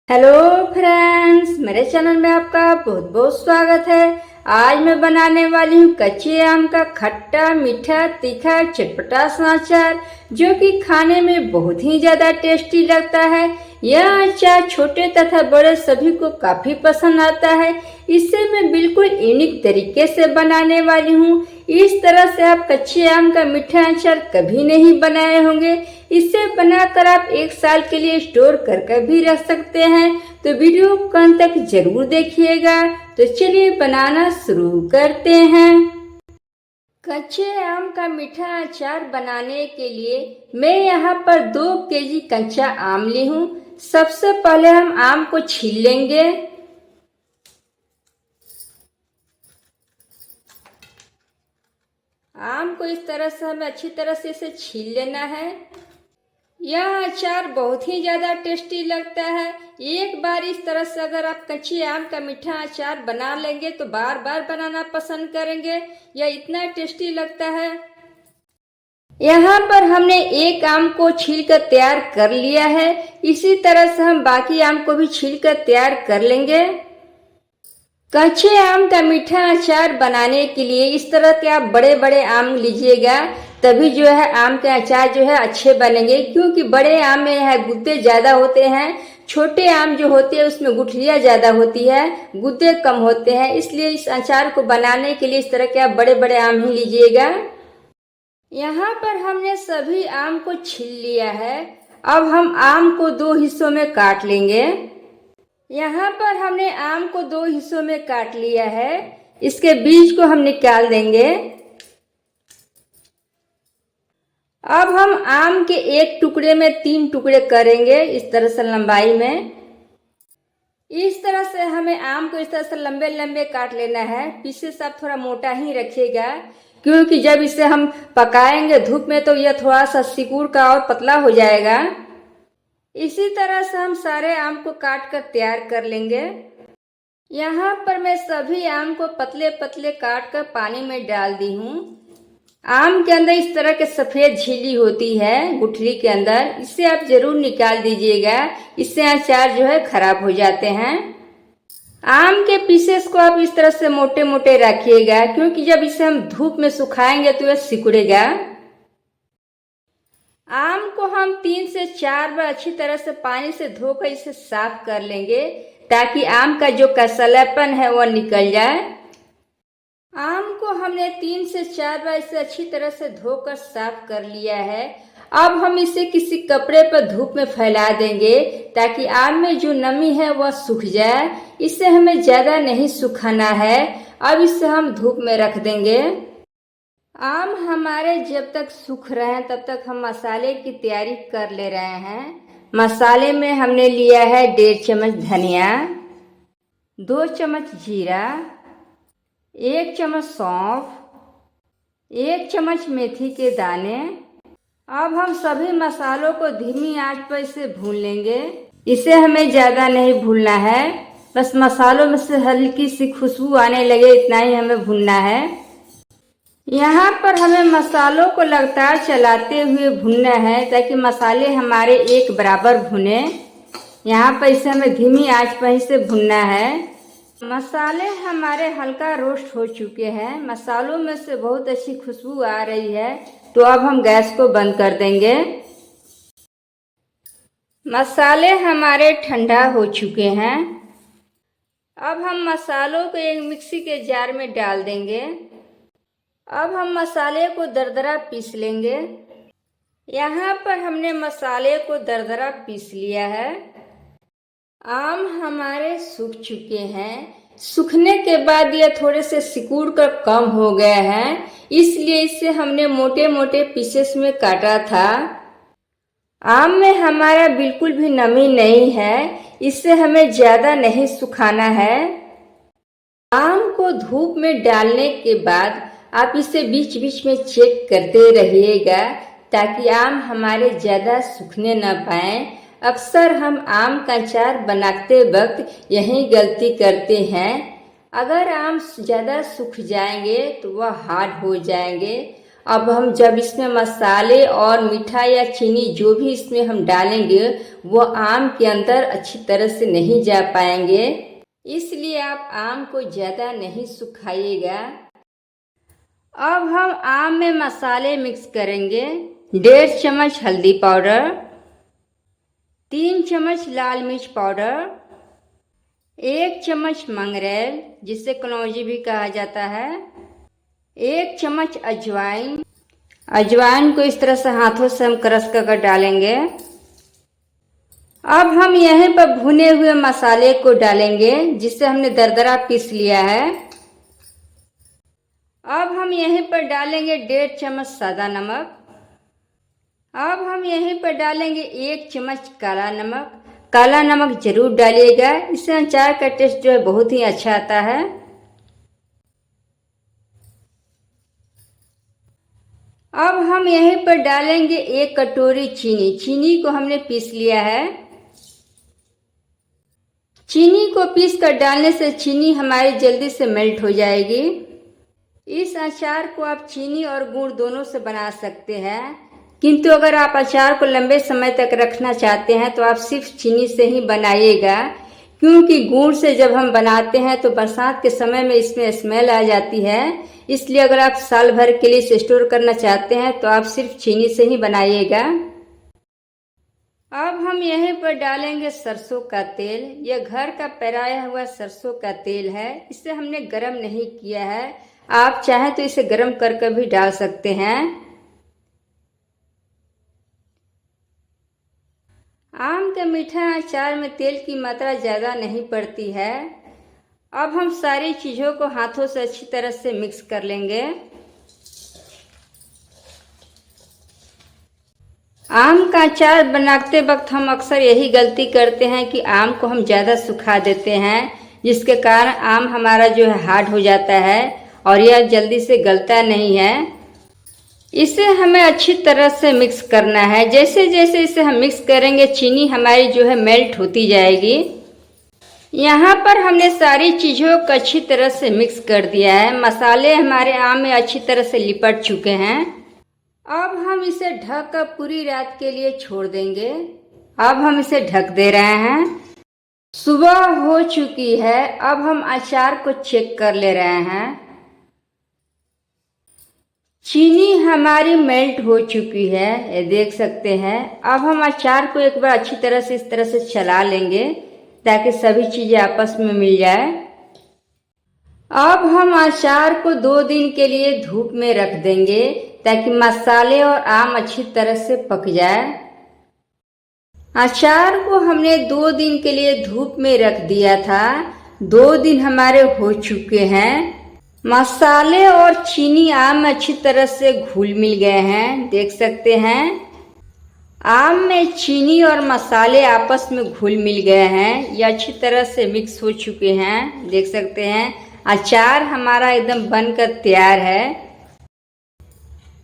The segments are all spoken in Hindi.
हेलो फ्रेंड्स, मेरे चैनल में आपका बहुत बहुत स्वागत है। आज मैं बनाने वाली हूँ कच्चे आम का खट्टा मीठा तीखा चटपटा सा अचार, जो कि खाने में बहुत ही ज्यादा टेस्टी लगता है। यह अचार छोटे तथा बड़े सभी को काफी पसंद आता है। इसे मैं बिल्कुल यूनिक तरीके से बनाने वाली हूँ। इस तरह से आप कच्चे आम का मीठा अचार कभी नहीं बनाए होंगे। इसे बनाकर आप 1 साल के लिए स्टोर कर भी रख सकते हैं। तो वीडियो को अंत तक जरूर देखिएगा। तो चलिए बनाना शुरू करते हैं। कच्चे आम का मीठा अचार बनाने के लिए मैं यहाँ पर 2 केजी कच्चा आम ली हूँ। सबसे पहले हम आम को छील लेंगे। आम को इस तरह से हमें अच्छी तरह से इसे छील लेना है। यह अचार बहुत ही ज्यादा टेस्टी लगता है। एक बार इस तरह से अगर आप कच्चे आम का मीठा अचार बना लेंगे तो बार बार बनाना पसंद करेंगे। यह इतना टेस्टी लगता है। यहाँ पर हमने एक आम को छील कर तैयार कर लिया है। इसी तरह से हम बाकी आम को भी छील कर तैयार कर लेंगे। कच्चे आम का मीठा अचार बनाने के लिए इस तरह के आप बड़े बड़े आम लीजिएगा, तभी जो है आम के अचार जो है अच्छे बनेंगे। क्योंकि बड़े आम में है गुद्दे ज्यादा होते हैं, छोटे आम जो होते हैं उसमें गुठलियां ज्यादा होती है, गुद्दे कम होते हैं। इसलिए इस अचार को बनाने के लिए इस तरह के आप बड़े बड़े आम ही लीजिएगा। यहाँ पर हमने सभी आम को छील लिया है। अब हम आम को 2 हिस्सों में काट लेंगे। यहाँ पर हमने आम को 2 हिस्सों में काट लिया है। इसके बीज को हम निकाल देंगे। अब हम आम के एक टुकड़े में 3 टुकड़े करेंगे, इस तरह से लंबाई में। इस तरह से हमें आम को इस तरह से लंबे लंबे काट लेना है। पीसेस आप थोड़ा मोटा ही रखिएगा, क्योंकि जब इसे हम पकाएंगे धूप में तो यह थोड़ा सा सिकुड़ का और पतला हो जाएगा। इसी तरह से हम सारे आम को काट कर तैयार कर लेंगे। यहाँ पर मैं सभी आम को पतले पतले काट कर पानी में डाल दी हूँ। आम के अंदर इस तरह के सफेद झिल्ली होती है गुठली के अंदर, इसे आप जरूर निकाल दीजिएगा। इससे अचार जो है खराब हो जाते हैं। आम के पीसेस को आप इस तरह से मोटे मोटे रखिएगा, क्योंकि जब इसे हम धूप में सुखाएंगे तो यह सिकुड़ेगा। आम को हम 3 से 4 बार अच्छी तरह से पानी से धोकर इसे साफ कर लेंगे, ताकि आम का जो कसलापन है वह निकल जाए। आम को हमने 3 से 4 बार इसे अच्छी तरह से धोकर साफ कर लिया है। अब हम इसे किसी कपड़े पर धूप में फैला देंगे, ताकि आम में जो नमी है वह सूख जाए। इसे हमें ज्यादा नहीं सुखाना है। अब इसे हम धूप में रख देंगे। आम हमारे जब तक सूख रहे हैं तब तक हम मसाले की तैयारी कर ले रहे हैं। मसाले में हमने लिया है 1.5 चम्मच धनिया, 2 चम्मच जीरा, 1 चम्मच सौंफ, 1 चम्मच मेथी के दाने। अब हम सभी मसालों को धीमी आंच पर इसे भून लेंगे। इसे हमें ज्यादा नहीं भूनना है, बस मसालों में से हल्की सी खुशबू आने लगे इतना ही हमें भूनना है। यहाँ पर हमें मसालों को लगातार चलाते हुए भूनना है, ताकि मसाले हमारे एक बराबर भुने। यहाँ पर इसे हमें धीमी आंच पर ही से भुनना है। मसाले हमारे हल्का रोस्ट हो चुके हैं, मसालों में से बहुत अच्छी खुशबू आ रही है। तो अब हम गैस को बंद कर देंगे। मसाले हमारे ठंडा हो चुके हैं। अब हम मसालों को एक मिक्सी के जार में डाल देंगे। अब हम मसाले को दरदरा पीस लेंगे। यहाँ पर हमने मसाले को दरदरा पीस लिया है। आम हमारे सूख चुके हैं। सूखने के बाद यह थोड़े से सिकुड़ कर कम हो गए हैं, इसलिए इसे हमने मोटे मोटे पीसेस में काटा था। आम में हमारा बिल्कुल भी नमी नहीं है, इससे हमें ज्यादा नहीं सुखाना है। आम को धूप में डालने के बाद आप इसे बीच बीच में चेक करते रहिएगा, ताकि आम हमारे ज्यादा सूखने न पाए। अक्सर हम आम का अचार बनाते वक्त यही गलती करते हैं। अगर आम ज्यादा सूख जाएंगे तो वह हार्ड हो जाएंगे, अब हम जब इसमें मसाले और मीठा या चीनी जो भी इसमें हम डालेंगे वो आम के अंदर अच्छी तरह से नहीं जा पाएंगे, इसलिए आप आम को ज़्यादा नहीं सुखाइएगा। अब हम आम में मसाले मिक्स करेंगे। 1.5 चम्मच हल्दी पाउडर, 3 चम्मच लाल मिर्च पाउडर, 1 चम्मच मंगरेल जिसे कलौंजी भी कहा जाता है, 1 चम्मच अजवाइन। अजवाइन को इस तरह से हाथों से हम क्रश कर डालेंगे। अब हम यहीं पर भुने हुए मसाले को डालेंगे जिसे हमने दरदरा पीस लिया है। अब हम यहीं पर डालेंगे 1.5 चम्मच सादा नमक। अब हम यहीं पर डालेंगे 1 चम्मच काला नमक। काला नमक जरूर डालिएगा, इससे अचार का टेस्ट जो है बहुत ही अच्छा आता है। अब हम यहीं पर डालेंगे 1 कटोरी चीनी। चीनी को हमने पीस लिया है। चीनी को पीस कर डालने से चीनी हमारी जल्दी से मेल्ट हो जाएगी। इस अचार को आप चीनी और गुड़ दोनों से बना सकते हैं, किंतु अगर आप अचार को लंबे समय तक रखना चाहते हैं तो आप सिर्फ चीनी से ही बनाइएगा, क्योंकि गुड़ से जब हम बनाते हैं तो बरसात के समय में इसमें स्मेल आ जाती है। इसलिए अगर आप साल भर के लिए इसे स्टोर करना चाहते हैं तो आप सिर्फ चीनी से ही बनाइएगा। अब हम यहीं पर डालेंगे सरसों का तेल। यह घर का पेराया हुआ सरसों का तेल है, इसे हमने गरम नहीं किया है। आप चाहें तो इसे गरम करके भी डाल सकते हैं। आम के मीठा अचार में तेल की मात्रा ज़्यादा नहीं पड़ती है। अब हम सारी चीज़ों को हाथों से अच्छी तरह से मिक्स कर लेंगे। आम का अचार बनाते वक्त हम अक्सर यही गलती करते हैं कि आम को हम ज़्यादा सुखा देते हैं, जिसके कारण आम हमारा जो है हार्ड हो जाता है और यह जल्दी से गलता नहीं है। इसे हमें अच्छी तरह से मिक्स करना है। जैसे जैसे इसे हम मिक्स करेंगे चीनी हमारी जो है मेल्ट होती जाएगी। यहाँ पर हमने सारी चीज़ों को अच्छी तरह से मिक्स कर दिया है। मसाले हमारे आम में अच्छी तरह से लिपट चुके हैं। अब हम इसे ढक कर पूरी रात के लिए छोड़ देंगे। अब हम इसे ढक दे रहे हैं। सुबह हो चुकी है। अब हम अचार को चेक कर ले रहे हैं। चीनी हमारी मेल्ट हो चुकी है, ये देख सकते हैं। अब हम अचार को एक बार अच्छी तरह से इस तरह से चला लेंगे ताकि सभी चीज़ें आपस में मिल जाए। अब हम अचार को 2 दिन के लिए धूप में रख देंगे ताकि मसाले और आम अच्छी तरह से पक जाए। अचार को हमने 2 दिन के लिए धूप में रख दिया था। 2 दिन हमारे हो चुके हैं। मसाले और चीनी आम अच्छी तरह से घुल मिल गए हैं, देख सकते हैं। आम में चीनी और मसाले आपस में घुल मिल गए हैं, ये अच्छी तरह से मिक्स हो चुके हैं, देख सकते हैं। अचार हमारा एकदम बनकर तैयार है।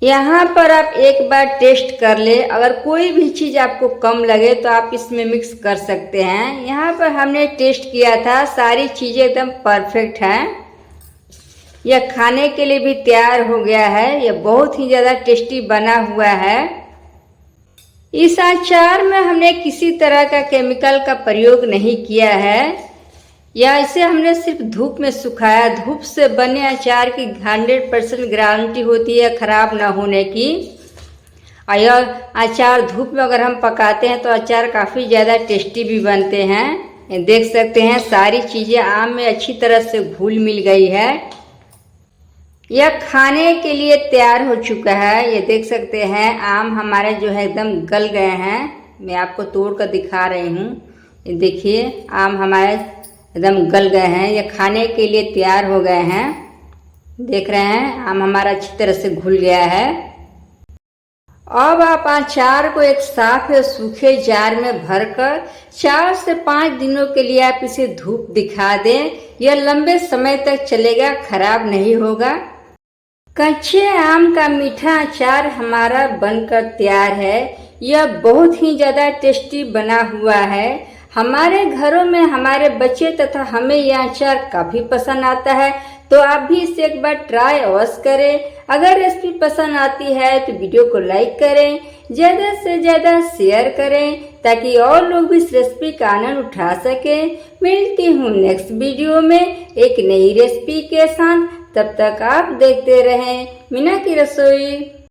यहाँ पर आप एक बार टेस्ट कर ले, अगर कोई भी चीज़ आपको कम लगे तो आप इसमें मिक्स कर सकते हैं। यहाँ पर हमने टेस्ट किया था, सारी चीज़ें एकदम परफेक्ट हैं। यह खाने के लिए भी तैयार हो गया है। यह बहुत ही ज़्यादा टेस्टी बना हुआ है। इस अचार में हमने किसी तरह का केमिकल का प्रयोग नहीं किया है, या इसे हमने सिर्फ धूप में सुखाया। धूप से बने अचार की 100% गारंटी होती है खराब ना होने की। और यह अचार धूप में अगर हम पकाते हैं तो अचार काफ़ी ज़्यादा टेस्टी भी बनते हैं। ये देख सकते हैं सारी चीज़ें आम में अच्छी तरह से घुल मिल गई है। यह खाने के लिए तैयार हो चुका है। ये देख सकते हैं आम हमारे जो है एकदम गल गए हैं। मैं आपको तोड़ कर दिखा रही हूँ। ये देखिए आम हमारे एकदम गल गए हैं। ये खाने के लिए तैयार हो गए हैं, देख रहे हैं। आम हमारा अच्छी तरह से घुल गया है। अब आप अचार को एक साफ या सूखे जार में भरकर 4 से 5 दिनों के लिए आप इसे धूप दिखा दें। यह लंबे समय तक चलेगा, खराब नहीं होगा। कच्चे आम का मीठा अचार हमारा बनकर तैयार है। यह बहुत ही ज़्यादा टेस्टी बना हुआ है। हमारे घरों में हमारे बच्चे तथा हमें यह अचार काफ़ी पसंद आता है। तो आप भी इसे एक बार ट्राई अवश्य करें। अगर रेसिपी पसंद आती है तो वीडियो को लाइक करें, ज्यादा से ज्यादा शेयर करें ताकि और लोग भी इस रेसिपी का आनंद उठा सकें। मिलती हूँ नेक्स्ट वीडियो में एक नई रेसिपी के साथ। तब तक आप देखते रहें मीना की रसोई।